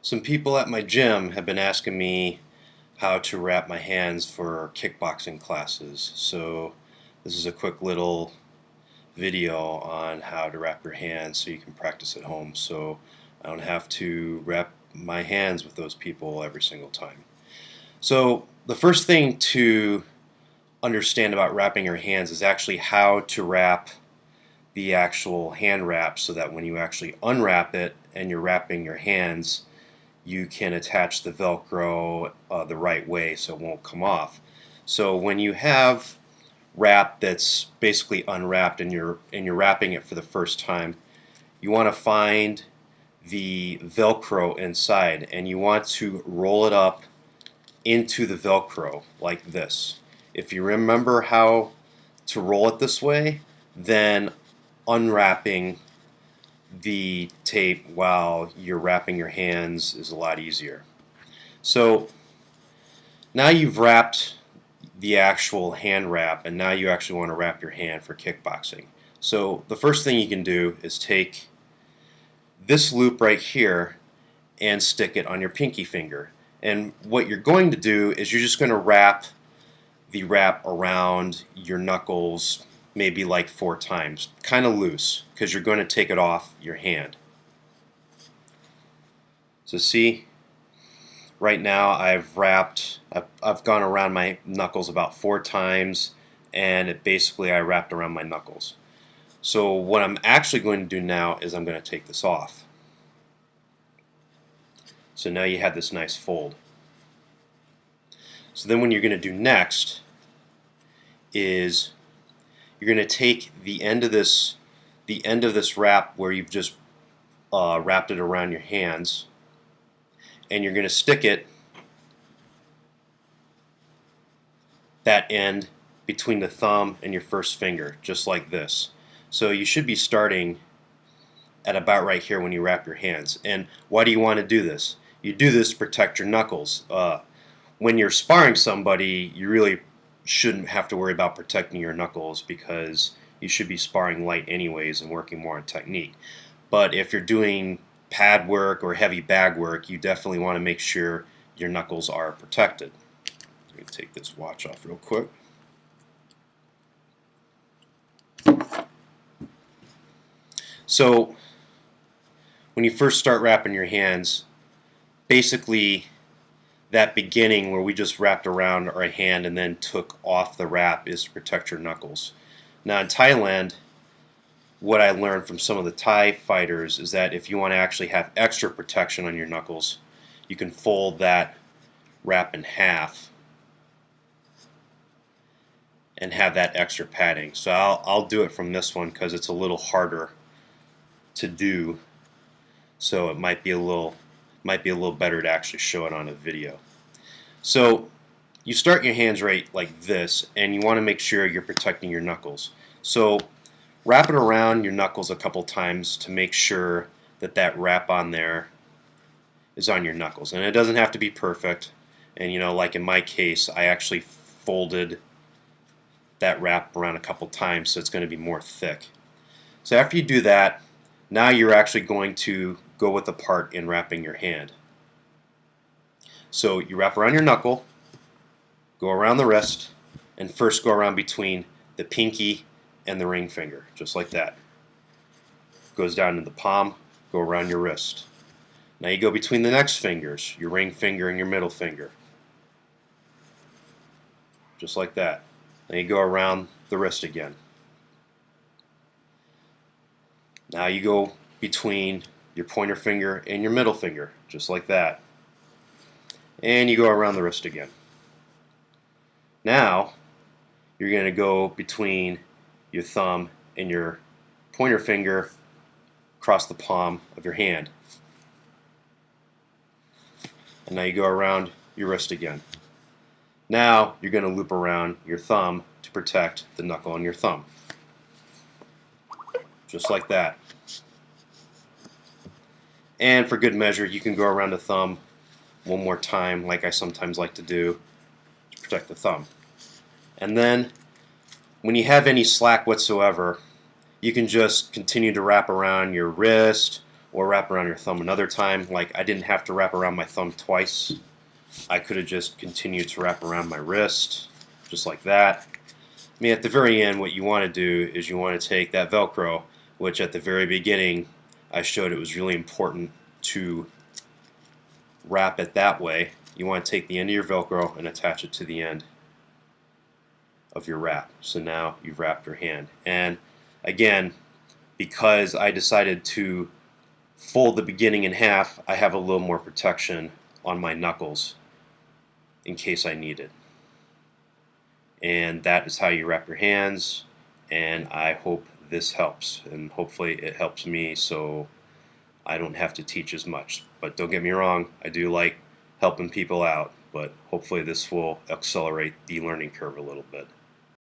Some people at my gym have been asking me how to wrap my hands for kickboxing classes. So this is a quick little video on how to wrap your hands so you can practice at home, so I don't have to wrap my hands with those people every single time. So the first thing to understand about wrapping your hands is actually how to wrap the actual hand wrap, so that when you actually unwrap it and you're wrapping your hands, you can attach the Velcro the right way so it won't come off. So when you have wrap that's basically unwrapped and you're wrapping it for the first time, you want to find the Velcro inside and you want to roll it up into the Velcro like this. If you remember how to roll it this way, then unwrapping the tape while you're wrapping your hands is a lot easier. So now you've wrapped the actual hand wrap, and now you actually want to wrap your hand for kickboxing. So the first thing you can do is take this loop right here and stick it on your pinky finger. And what you're going to do is you're just going to wrap the wrap around your knuckles maybe like 4 times, kind of loose, because you're going to take it off your hand. So see, right now I've gone around my knuckles about 4 times, and I wrapped around my knuckles. So what I'm actually going to do now is I'm going to take this off. So now you have this nice fold. So then what you're going to do next is you're going to take the end of this wrap where you've just wrapped it around your hands, and you're going to stick it, that end, between the thumb and your first finger, just like this. So you should be starting at about right here when you wrap your hands. And why do you want to do this? You do this to protect your knuckles. When you're sparring somebody, you really shouldn't have to worry about protecting your knuckles, because you should be sparring light anyways and working more on technique. But if you're doing pad work or heavy bag work, you definitely want to make sure your knuckles are protected. Let me take this watch off real quick. So when you first start wrapping your hands, basically that beginning where we just wrapped around our hand and then took off the wrap is to protect your knuckles. Now in Thailand, what I learned from some of the Thai fighters is that if you want to actually have extra protection on your knuckles, you can fold that wrap in half and have that extra padding. So I'll do it from this one because it's a little harder to do, so it might be a little better to actually show it on a video. So you start your hands right like this, and you want to make sure you're protecting your knuckles. So wrap it around your knuckles a couple times to make sure that that wrap on there is on your knuckles. And it doesn't have to be perfect. And like in my case, I actually folded that wrap around a couple times, so it's going to be more thick. So after you do that, now you're actually going to go with the part in wrapping your hand. So you wrap around your knuckle, go around the wrist, and first go around between the pinky and the ring finger, just like that. Goes down to the palm, go around your wrist. Now you go between the next fingers, your ring finger and your middle finger, just like that. Now you go around the wrist again. Now you go between your pointer finger and your middle finger, just like that. And you go around the wrist again. Now you're going to go between your thumb and your pointer finger across the palm of your hand. And now you go around your wrist again. Now you're going to loop around your thumb to protect the knuckle on your thumb. Just like that. And for good measure, you can go around the thumb one more time, like I sometimes like to do, to protect the thumb. And then when you have any slack whatsoever, you can just continue to wrap around your wrist or wrap around your thumb another time. Like, I didn't have to wrap around my thumb twice. I could have just continued to wrap around my wrist, just like that. I mean, at the very end, what you want to do is you want to take that Velcro, which at the very beginning I showed it was really important to wrap it that way. You want to take the end of your Velcro and attach it to the end of your wrap. So now you've wrapped your hand. And again, because I decided to fold the beginning in half, I have a little more protection on my knuckles in case I need it. And that is how you wrap your hands, and I hope this helps, and hopefully it helps me so I don't have to teach as much. But don't get me wrong, I do like helping people out, but hopefully this will accelerate the learning curve a little bit.